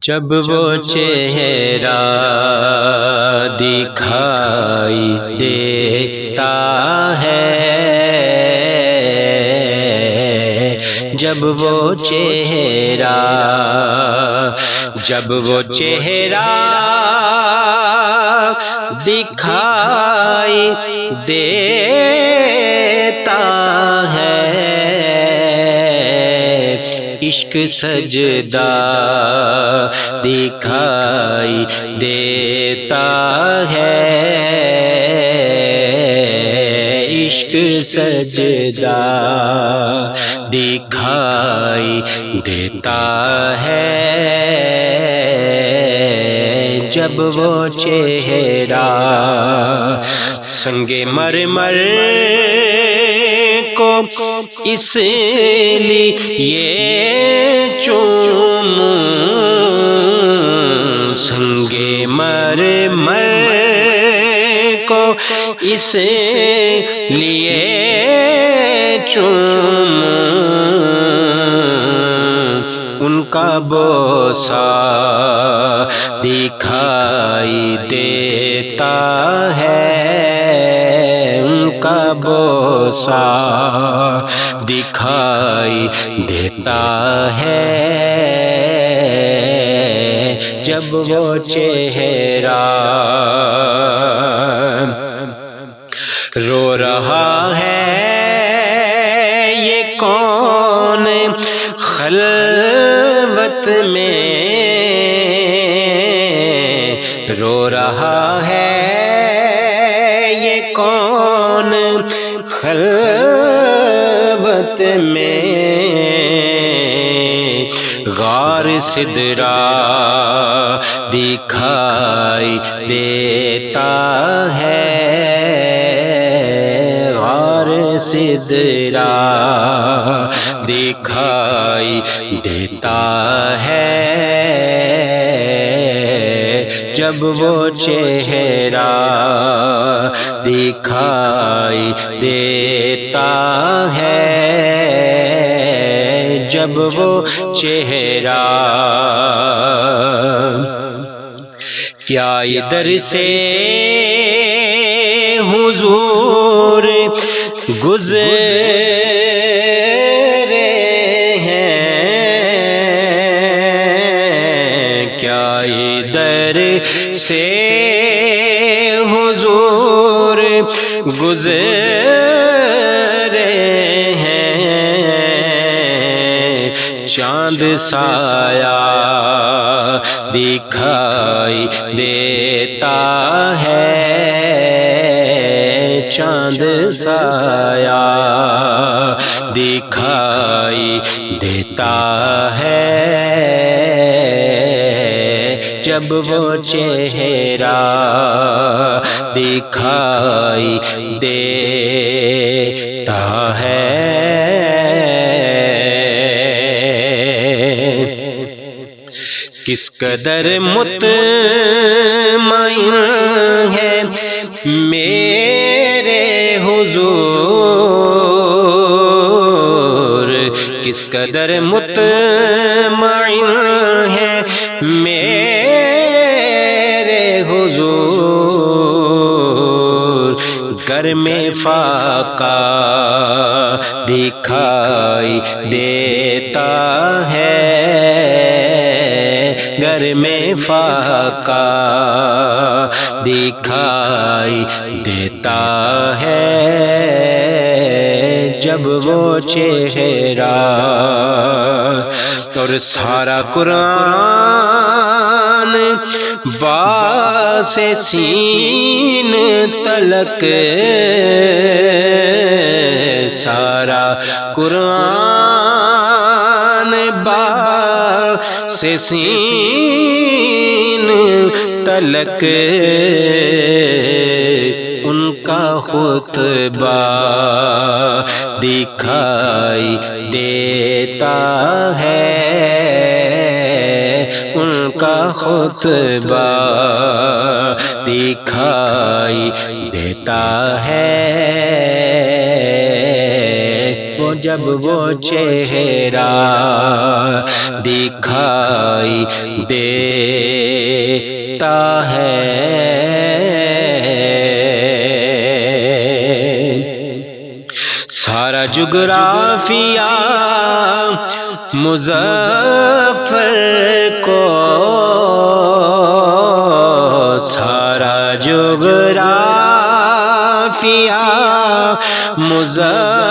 جب وہ چہرہ دکھائی دیتا ہے، جب وہ چہرہ دکھائی دیتا ہے، عشق سجدہ دکھائی دیتا ہے، عشق سجدہ دکھائی دیتا ہے، جب وہ چہرہ سنگ مرمر کو اس لیے چوموں، سنگ مرمر کو اس لیے چوموں، ان کا بوسہ دکھائی دیتا ہے، ان کا بوسہ دکھائی دیتا ہے، جب وہ چہرہ رو رہا ہے یہ کون خلوت میں، رو رہا ہے یہ کون خلوت میں، غار سدرا دکھائی دیتا ہے، غار سدرا دکھائی دیتا ہے، جب وہ چہرہ دکھائی دیتا ہے، جب وہ چہرہ کیا ادھر سے حضور گزرے ہیں، کیا ادھر سے حضور گزرے ہیں، چاند سایہ دکھائی دیتا ہے، چاند سایہ دکھائی دیتا ہے، جب وہ چہرہ دکھائی دیتا ہے، کس قدر مطمئن ہے میرے حضور، کس قدر مطمئن ہے میرے حضور، گھر میں فاقہ دکھائی دیتا ہے، گھر میں فاقہ دکھائی دیتا ہے، جب وہ چہرہ اور سارا قرآن باس سین تلک، سارا قرآن باس سین تلک، ان کا خطبہ دکھائی دیتا ہے، ان کا خطبہ دکھائی دیتا ہے، وہ جب وہ چہرہ دکھائی دیتا ہے، سارا جغرافیہ مظفر کو، سارا جغرافیہ مظفر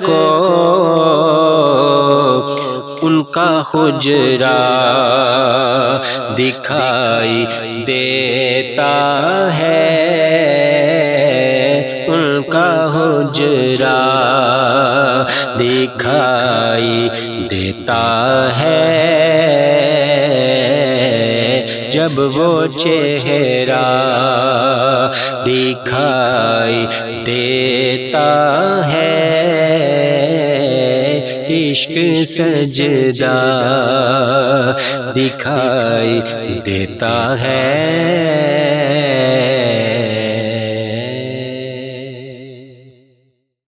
کو، ان کا حجرہ دکھائی دیتا ہے، ان کا حجرہ دکھائی دیتا ہے، جب وہ چہرہ دکھائی دیتا ہے، عشق سجدہ دکھائی دیتا ہے۔